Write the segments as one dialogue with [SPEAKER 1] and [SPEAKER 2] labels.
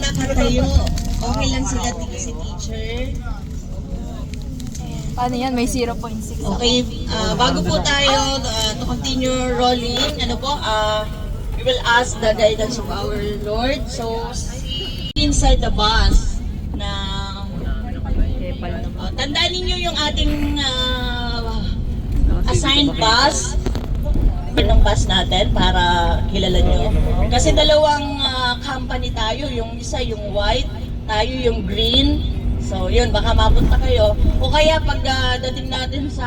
[SPEAKER 1] nakatayo. Okay lang sila si teacher.
[SPEAKER 2] Paano yan? May 0.6.
[SPEAKER 1] Okay, bago po tayo to continue rolling, we will ask the guidance of our Lord. So, inside the bus na tandaan ninyo yung ating assigned bus ng bus natin para kilala nyo. Kasi dalawang company tayo, yung isa yung white, tayo yung green. So yun, baka mapunta kayo. O kaya pag dating natin sa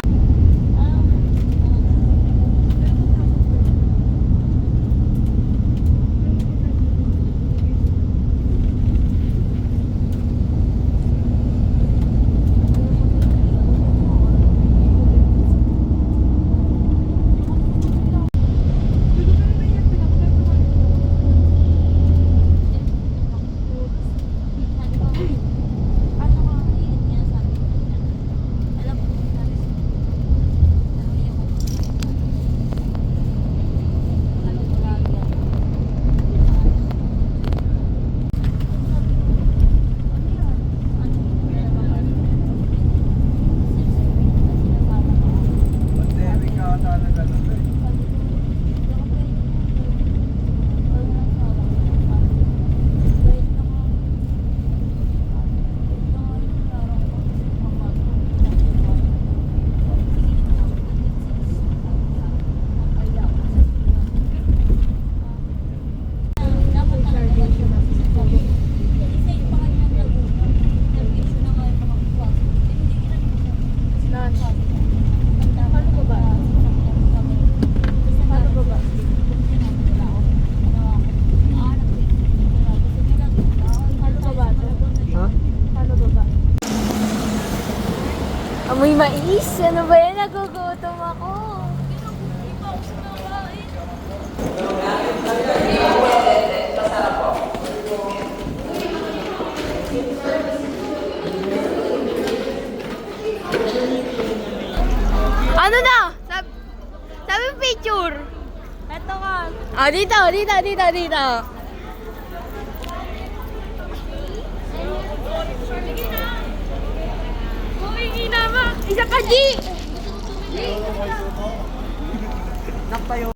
[SPEAKER 2] amoy mais. Ano ba yan? Nagugutom ako. Ano na? Sabi picture. Ito ka. Ah, dito. Isa ka, G! Naktayo.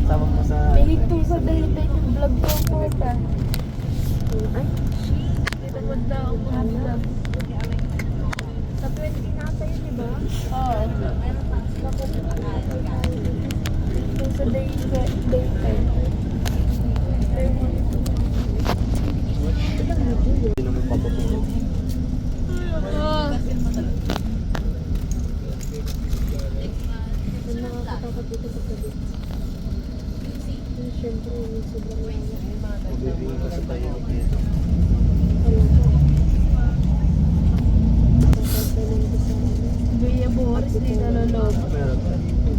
[SPEAKER 3] Sama mo sa...
[SPEAKER 2] Mahigtong sa daytay yung vlog ko po ta. Ay, dito mo daw ang vlog. Sa 20 nasa yun, diba? Oo. Mahigtong sa daytay.
[SPEAKER 3] Hindi naman papapulog.
[SPEAKER 2] Nakakatakot dito sa tabi. Siyempre, sobrang laya.
[SPEAKER 3] Magbibigay ka sa tayo dito.
[SPEAKER 2] Kuya Boris, dito lolob.
[SPEAKER 3] Meron.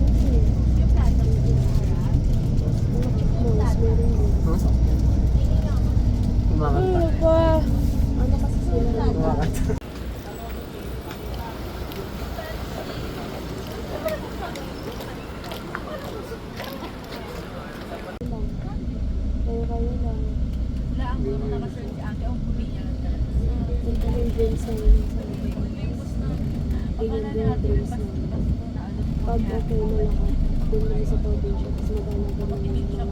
[SPEAKER 2] Punta rin din sa ganyan din ang drinks na. Pag okay na lahat, doon lang sa probinsya, tapos maghanap din ng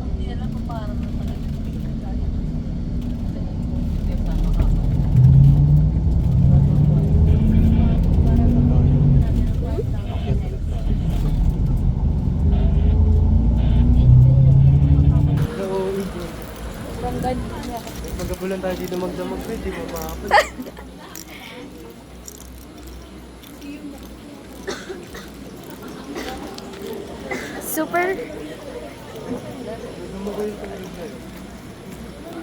[SPEAKER 2] sobrang ganda niya.
[SPEAKER 3] Magabulan tayo dito magdamag, di ba makapag?
[SPEAKER 2] Super.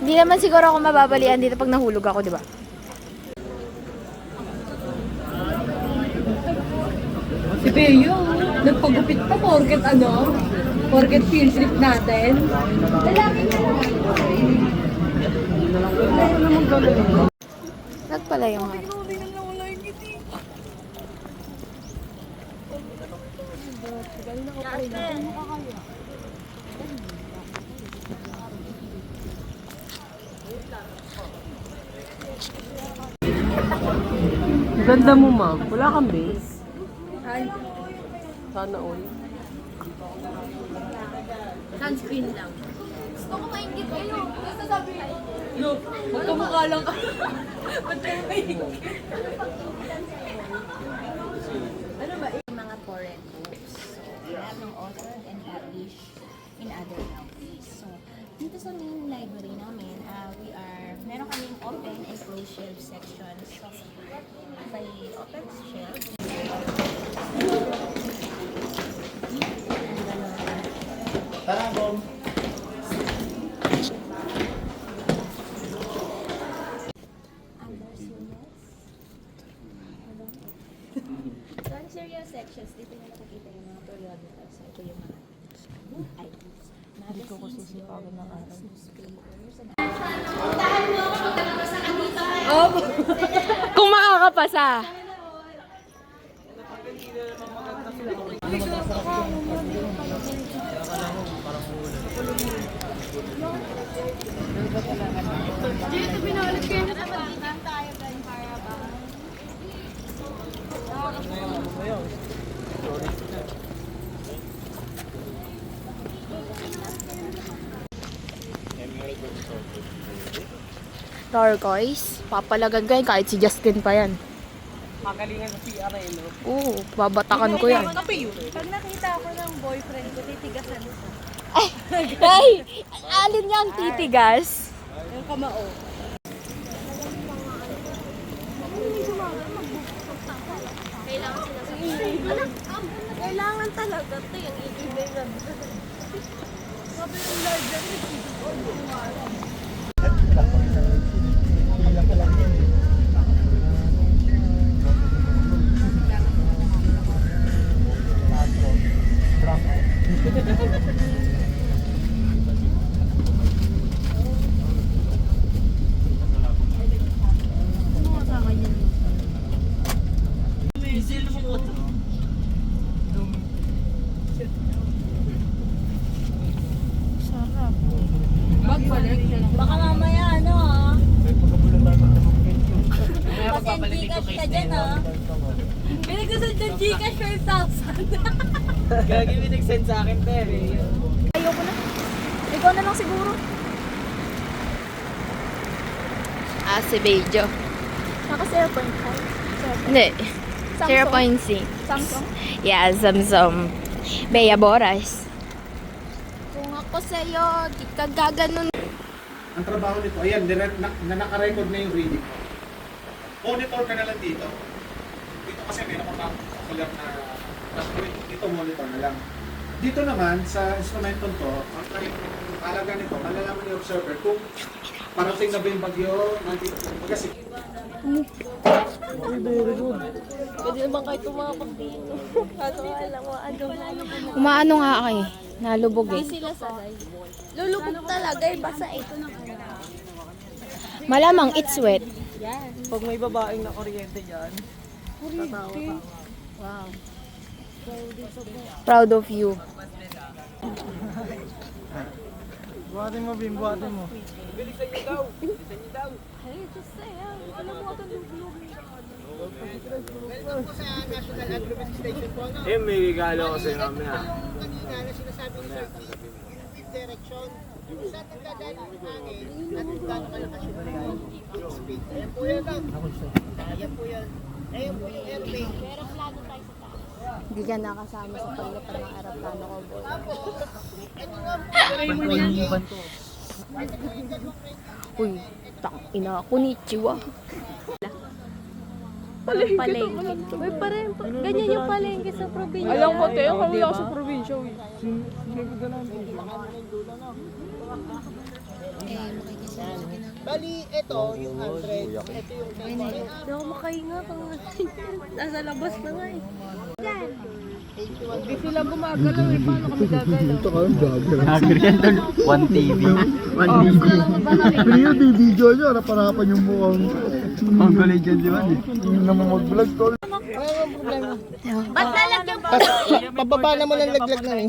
[SPEAKER 2] Hindi naman siguro ako mababalian dito pag nahulog ako, di ba?
[SPEAKER 4] Si Beo, nagpagupit pa porket ano? Porket field trip natin. Lalaki na lang.
[SPEAKER 2] Saan pala yung harap?
[SPEAKER 4] Ganda mo, ma'am. Wala kang base. Ay. Sana all.
[SPEAKER 2] Sunscreen lang. Gusto ko maingit kayo. Basta sabi kayo.
[SPEAKER 4] Look, magkamukha lang ka. Ba't kayo maingit?
[SPEAKER 2] Ano ba? Mga foreign books. So, we have ng author and publish in other countries. So, dito sa main library namin, meron kaming open and closed shelf sections. So, by open shelf,
[SPEAKER 3] Tara, Bom.
[SPEAKER 2] so, ang serial sections, dito na nakikita yung mga periodicals. So, ito yung mga items. Hindi ko kasi sipagin ng araw. Newspapers, and
[SPEAKER 4] Kung makakapasa.
[SPEAKER 2] turquoise. Papalagan ko yan kahit si Justin pa yan.
[SPEAKER 4] Makalingan sa CR eh, no?
[SPEAKER 2] Oo, babatakan ko yan.
[SPEAKER 4] Pag nakita ako ng boyfriend ko, titigasan ko.
[SPEAKER 2] Ay! Alin niya ang titigas?
[SPEAKER 4] Yung kamao.
[SPEAKER 2] Kailangan talaga ito yung i-ibay na. Sabi yung larger
[SPEAKER 1] Baka mamaya ano ah.
[SPEAKER 3] May pagabulan tayo magdamag.
[SPEAKER 1] Kasi Gcash ka dyan ah.
[SPEAKER 4] Pinagdasal ng Gcash 5,000.
[SPEAKER 3] Gagi, may nag-send sa akin, Tere.
[SPEAKER 2] Ayoko na. Ikaw na lang siguro. Si Bejo. Naka 0.5.
[SPEAKER 5] Hindi.
[SPEAKER 2] Samsung.
[SPEAKER 5] 0.6.
[SPEAKER 2] Samsung.
[SPEAKER 5] Yeah, Samsung. Bea Boras.
[SPEAKER 2] Kung ako sa'yo, di ka gaganon.
[SPEAKER 3] Ang trabaho nito, ayan, naka-record na yung reading mo. Monitor ka na lang dito. Dito kasi may nakapag-ocular na dito monitor na lang. Dito naman, sa instrumento to, ang halaga nito, malalaman yung observer kung parating na ba yung bagyo, nandito. Kasi,
[SPEAKER 4] Pwede naman kahit tumakapag dito. Kaso alam mo, ano.
[SPEAKER 5] Umaano nga ako eh. Nalubog eh.
[SPEAKER 4] Sila sanay. Lulubog talaga eh, basa eh.
[SPEAKER 5] Malamang it's wet.
[SPEAKER 4] Pag may babaeng na kuryente dyan.
[SPEAKER 5] Proud of you.
[SPEAKER 6] Buhatin mo, Bim, buhatin mo. Eh, may regalo ko sa'yo mamaya.
[SPEAKER 7] Kanina na sinasabi ni Sir Keith, yung direction, saan nagdadaan ang hangin at kung gaano kalakas yung speed. Ayan po yan lang. Ayan po yan. Ayan po yung airplane.
[SPEAKER 5] Hindi ka nakasama sa paglipad ng aeroplano ko, boy.
[SPEAKER 7] Ito nga po.
[SPEAKER 5] Uy, ina, konnichiwa.
[SPEAKER 4] Palengke. Uy, ganyan yung palengke sa probinsya.
[SPEAKER 5] Alam ko, Teo, kung wala sa probinsya.
[SPEAKER 7] Bali, ito yung 100. Ito yung 10.
[SPEAKER 4] Hindi ako makahinga. Nasa labas na nga eh. Hindi sila gumagalaw eh. Paano kami gagalaw?
[SPEAKER 6] Hager yan doon. One TV.
[SPEAKER 8] Pero yung video nyo, harap-harapan yung mukhang
[SPEAKER 6] Ang gulit dyan, di ba?
[SPEAKER 8] yung naman mag-vlog tol.
[SPEAKER 2] Ba't lalagyan po?
[SPEAKER 7] Pababa naman ang laglag na eh.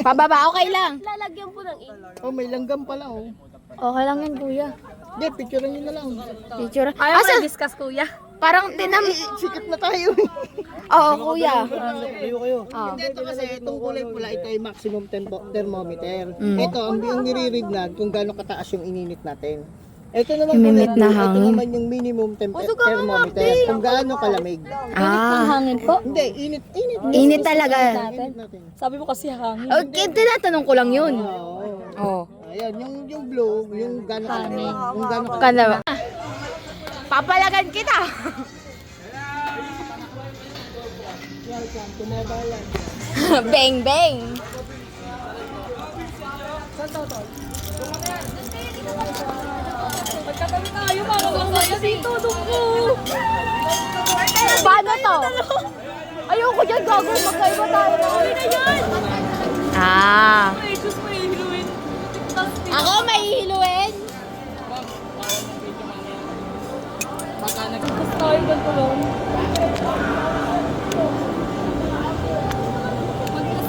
[SPEAKER 5] Pababa, okay lang.
[SPEAKER 2] Lalagyan po ng ink.
[SPEAKER 7] Oh, may langgam pala oh.
[SPEAKER 5] Okay lang yan, kuya.
[SPEAKER 7] Hindi, picturean nyo na lang.
[SPEAKER 5] Picture.
[SPEAKER 4] Ayaw
[SPEAKER 5] Asa?
[SPEAKER 4] discuss, kuya.
[SPEAKER 5] Parang
[SPEAKER 7] Sikat na tayo eh.
[SPEAKER 5] Oo, kuya. Oo.
[SPEAKER 7] Ito kasi, itong kulay pula, ito ay maximum thermometer. Ito, ang nire-read na kung gaano kataas yung ininit natin. Ito naman
[SPEAKER 5] Ininit na
[SPEAKER 7] ito
[SPEAKER 5] hangin.
[SPEAKER 7] naman yung minimum thermometer, kung gaano kalamig.
[SPEAKER 5] Ah,
[SPEAKER 4] Hangin po.
[SPEAKER 7] Hindi, init.
[SPEAKER 5] init talaga.
[SPEAKER 7] Init natin.
[SPEAKER 4] Sabi mo kasi hangin.
[SPEAKER 5] Okay, tinatanong ko lang yun.
[SPEAKER 7] Oo.
[SPEAKER 5] Oo.
[SPEAKER 7] Ayan, yung blue, yung gaano kalamig. Kung gaano
[SPEAKER 5] Kana ba? Papalagan kita. Bang, bang.
[SPEAKER 4] Magkatabi tayo para masaya dito. Dumpo.
[SPEAKER 5] Paano to? Ayoko dyan, gago. Magkaiba tayo.
[SPEAKER 4] Okay na yan.
[SPEAKER 5] Ah.
[SPEAKER 4] Ay, Diyos, may hiluin.
[SPEAKER 5] Ako mahihiluin?
[SPEAKER 4] Tapos tayo ganito lang.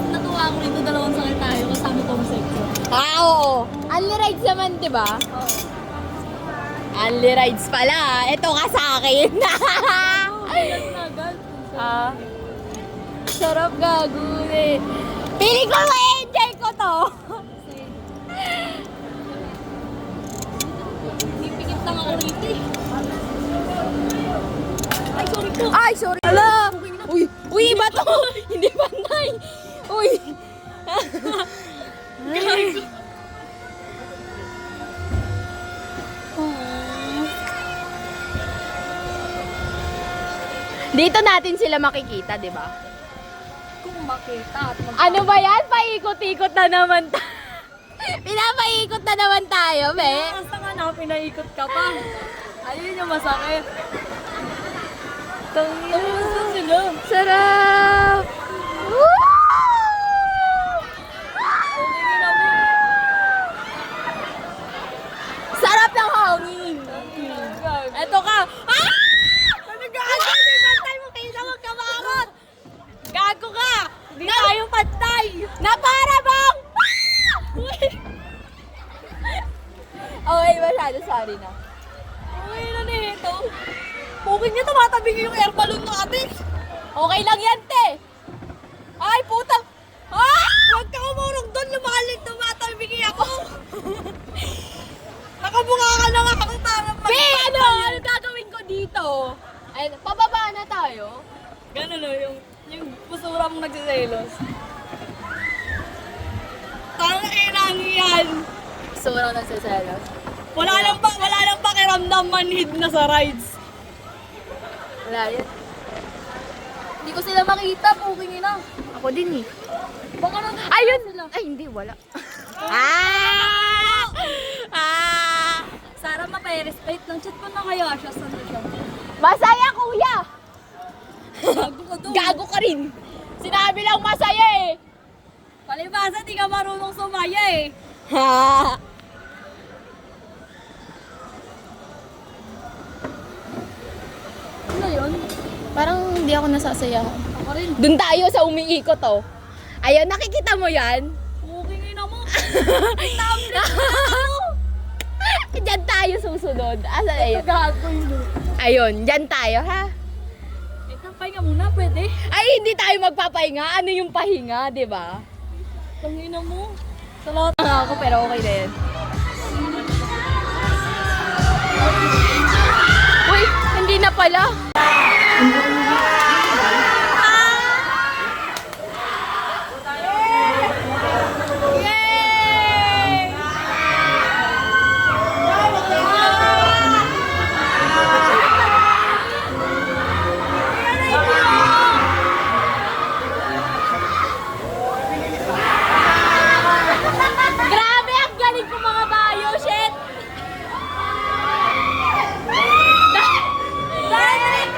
[SPEAKER 4] Natuwa ako rito, dalawang sakit tayo kasama Tom Sexo.
[SPEAKER 5] Ah, oo. Only rides naman, di ba? Only rides pala. Ito ka sa akin. Ah. Sarap gago eh. Piling ko ma-enjoy ko to.
[SPEAKER 4] Pipikit lang ako rito eh. Ay, sorry po.
[SPEAKER 5] Ay, sorry. Ala. Uy, uy, iba to. Hindi pantay. Uy. Dito natin sila makikita, di ba?
[SPEAKER 4] Kung makita at
[SPEAKER 5] Ano ba yan? Paikot-ikot na naman tayo. Pinapaikot na naman tayo, be.
[SPEAKER 4] Basta nga na, pinaikot ka pa. Ayun yung masakit. Kamusta sila?
[SPEAKER 5] Sarap! Woo! Sarap ng hangin. Eto ka. Ah! Ano gago? Di pantay mo kaysa magkamarot. Gago ka.
[SPEAKER 4] Di tayo pantay.
[SPEAKER 5] Na para bang... Okay, masyado. Sorry na.
[SPEAKER 4] Uy, na nito. Pugin niya, tumatabing yung air balloon natin.
[SPEAKER 5] Okay lang yan, te. Ay, puta. Ah!
[SPEAKER 4] Huwag ka umurong doon, lumalit, tumatabing ako. Nakabuka ka lang ako para
[SPEAKER 5] Be, ano? Ano gagawin ko dito? Ay, pababa na tayo.
[SPEAKER 4] Ganun o, yung pusura mong nagsiselos. Tangin lang yan.
[SPEAKER 5] Surang nagsiselos.
[SPEAKER 4] Wala lang pakiramdam manhid na sa rides.
[SPEAKER 5] Wala yan.
[SPEAKER 4] Hindi ko sila makita, pugin na.
[SPEAKER 5] Ako din eh.
[SPEAKER 4] Baka nang
[SPEAKER 5] Ayun! Ay, hindi, wala. Ah! Ah!
[SPEAKER 4] Sara, mapay-respect ng chat ko na kaya siya sa siya.
[SPEAKER 5] Masaya, kuya!
[SPEAKER 4] Gago ka doon.
[SPEAKER 5] Gago ka rin. Sinabi lang masaya eh.
[SPEAKER 4] Palibasa, di ka marunong sumaya eh.
[SPEAKER 5] Ha!
[SPEAKER 4] Ano yun?
[SPEAKER 5] Parang hindi ako nasasayahan.
[SPEAKER 4] Ako rin.
[SPEAKER 5] Doon tayo sa umiikot oh. Ayun, nakikita mo yan?
[SPEAKER 4] Pugin na mo.
[SPEAKER 5] Diyan tayo susunod. Asa ayun? Ayun, diyan tayo ha.
[SPEAKER 4] Pahinga muna, pwede?
[SPEAKER 5] Ay, hindi tayo magpapahinga. Ano yung pahinga, di ba?
[SPEAKER 4] Tangina mo.
[SPEAKER 5] Salot nga ako, pero okay na yan. Uy, hindi na pala. Grabe, ang galing ko mga bayo, shit!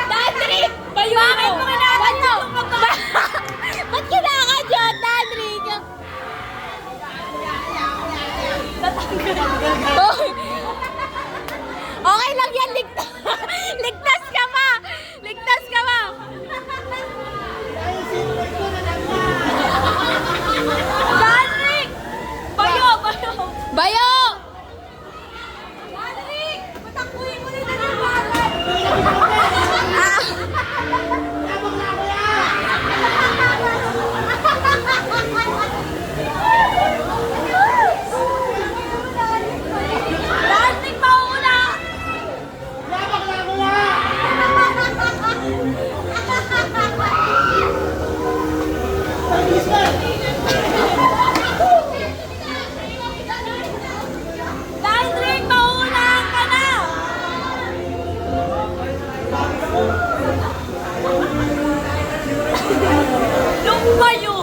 [SPEAKER 5] Dandrick! Bayo bakit mo kinakadyo? Ba't kinakadyo, Dandrick? Okay lang yan, ligtas ka pa! Ligtas ka pa! Dandrick! Bayo! Bayo! Bayo! Dandrick! Patakbuhin mo nila ng bagay! Dandrick, mauna! Dandrick, mauunahan ka na! Lumpayo!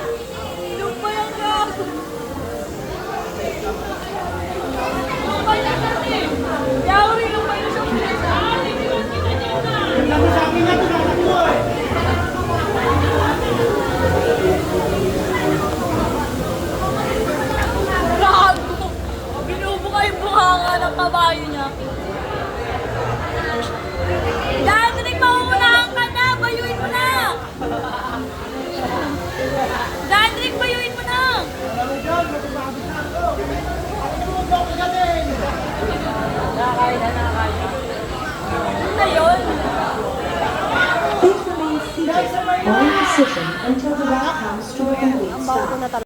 [SPEAKER 5] Lumpayo ka! Lumpayo ka rin! Yawari, lumpayo sa pisa! Gago! Binubuka yung bunganga ng kabayo niya. Dandrick, mauunahan ka na! Bayuin mo na! Dandrick, bayuin mo na! Ano na yun?
[SPEAKER 9] Please remain seated or in position until the route comes to a complete stop.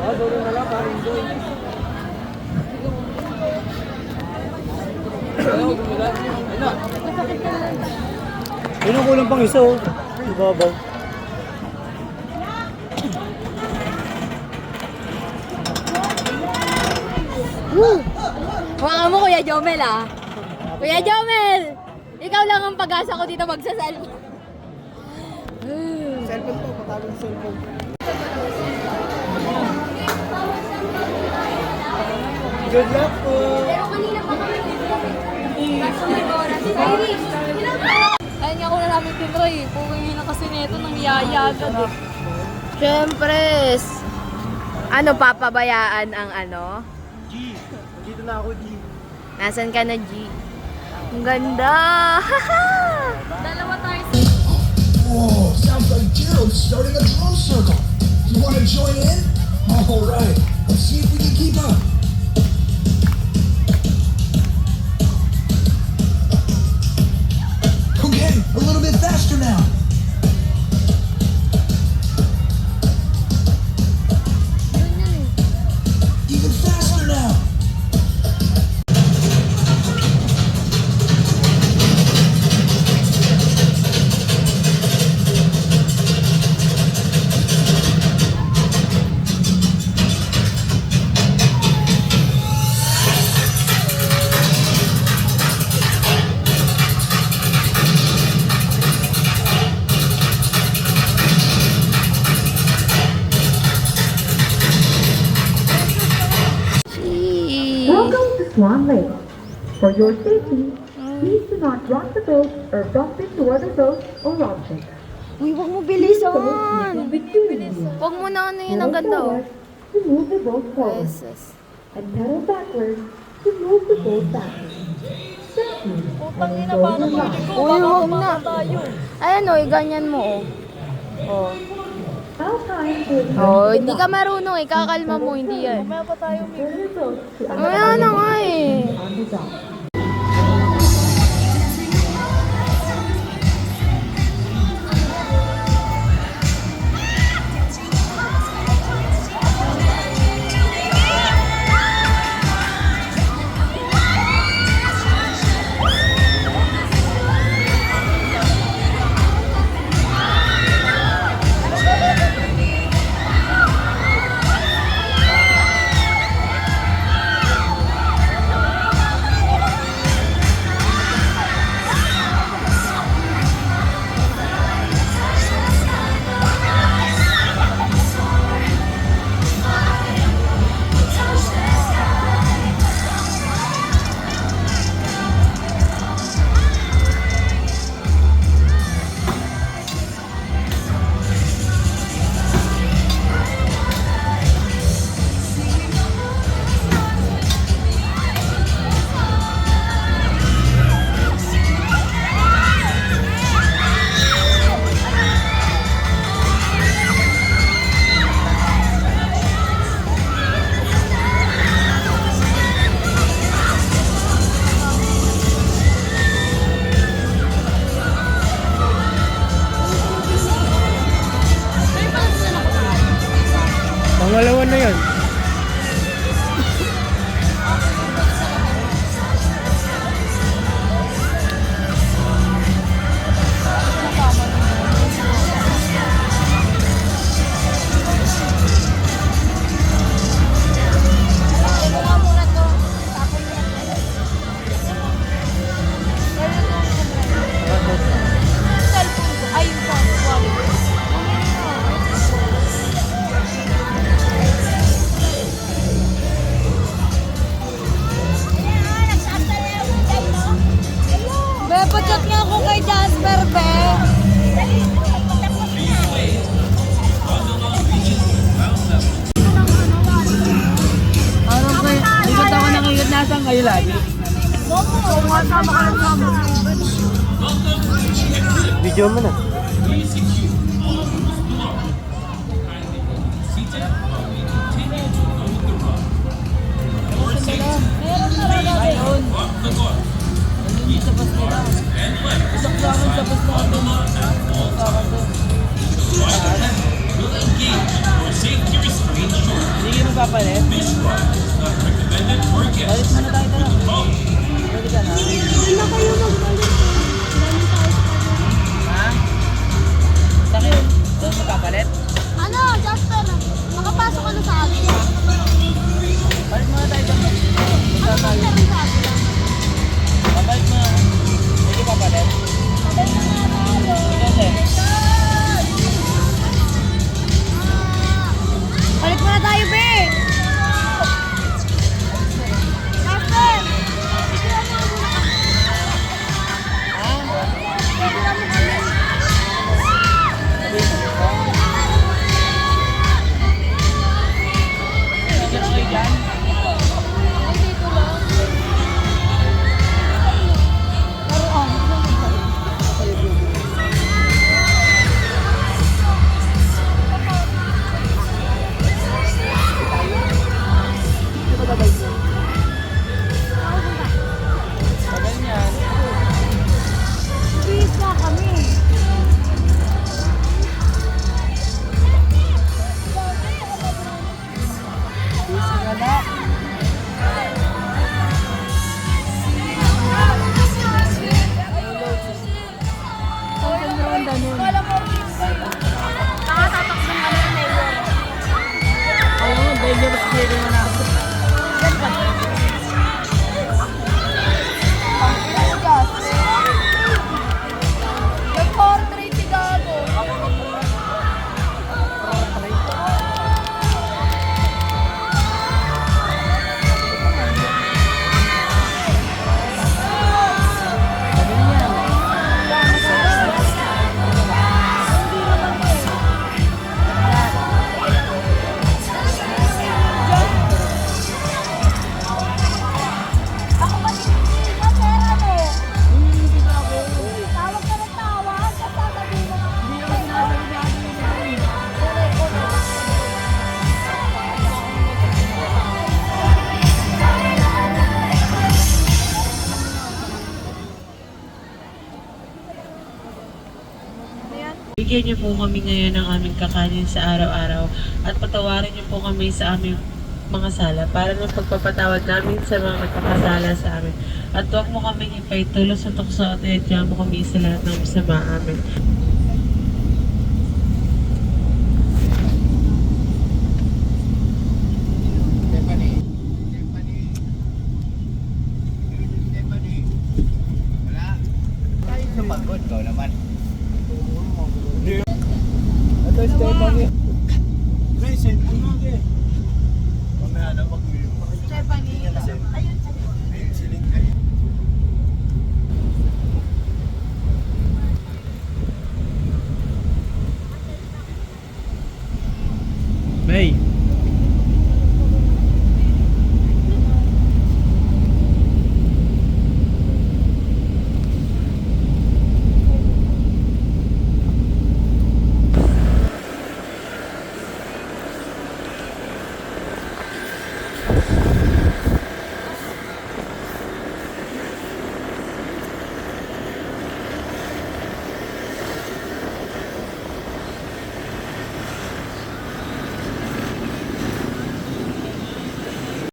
[SPEAKER 6] Ano kulang pang isa oh. Ibabaw.
[SPEAKER 5] Hawakan mo, Kuya Jomel, ah. Kuya Jomel! Ikaw lang ang pag-asa ko dito magsaselfie.
[SPEAKER 7] Cellphone po, patawag ng cellphone.
[SPEAKER 6] Good luck po.
[SPEAKER 5] Ayun nga ko na namin tinry. Puwingin na kasi nito ng yayagad eh.
[SPEAKER 4] Siyempre, papabayaan ang
[SPEAKER 6] G. Dito na ako, G.
[SPEAKER 4] Nasaan ka na, G? Ang ganda!
[SPEAKER 5] Dalawa tayo.
[SPEAKER 10] Oh, sounds like Gerald's starting a drum circle. You want to join in? All right, let's see if we can keep up. Okay, a little bit faster now. Even faster now.
[SPEAKER 9] Welcome to Swan Lake. For your safety, please do not rock the boat or bump into other boats or objects.
[SPEAKER 4] Uy, huwag mo
[SPEAKER 9] Please
[SPEAKER 4] bilisan!
[SPEAKER 9] don't make a between you.
[SPEAKER 4] Huwag mo na yun, ang
[SPEAKER 9] Pedal
[SPEAKER 4] ganda oh.
[SPEAKER 9] forward to move the boat forward,
[SPEAKER 4] Jesus.
[SPEAKER 9] and pedal backwards to move the boat backwards. Thank you, and enjoy your ride.
[SPEAKER 4] Uy, huwag na. Ayan o, ganyan mo oh. Oh.
[SPEAKER 9] Alpine will
[SPEAKER 4] Oh, hindi ka marunong eh. Kakalma mo, hindi yan.
[SPEAKER 9] turn your boat to
[SPEAKER 4] Mamaya na nga eh.
[SPEAKER 9] on the dock.
[SPEAKER 6] Pangalawa na yan.
[SPEAKER 5] Be, pachat nga ako kay Jasper, be.
[SPEAKER 6] Parang kayo, ikot ako ng ikot. Nasaan kayo lagi? Video mo na. Sige papalit? Palit muna tayo dala. Pwede ka na?
[SPEAKER 4] Hindi na kayo magbalik. Marami tayo sa kanila.
[SPEAKER 6] Ha? Sakit? Doon mo papalit?
[SPEAKER 4] Ano, Jasper? Makapasok ka na sa akin.
[SPEAKER 6] Palit muna tayo dala.
[SPEAKER 4] Ano ba meron sa akin?
[SPEAKER 6] Papalit mo na. Pwede papalit?
[SPEAKER 4] Palit na nga tayo.
[SPEAKER 6] Kasi,
[SPEAKER 4] Palit muna tayo, be! Jasper! Isira mo muna kami. Isira mo kami.
[SPEAKER 6] nandiyan kayo dyan.
[SPEAKER 4] Dito lang.
[SPEAKER 6] Tagal niyan.
[SPEAKER 4] Bis na kami.
[SPEAKER 6] Busy ka na. Ayaw mo, dangerous game mo na ako.
[SPEAKER 4] Nag-portrait si Gago. Ako ba hindi ka, sir, ano? Tawag ka ng tawag, at sasabihin mo na.
[SPEAKER 11] Bigyan niyo po kami ngayon ng aming kakanin sa araw-araw at patawarin niyo po kami sa aming mga sala para ng pagpapatawad namin sa mga nagkakasala sa amin. At huwag mo kaming ipaitulo sa tukso at iadya mo kami sa lahat ng masama amin.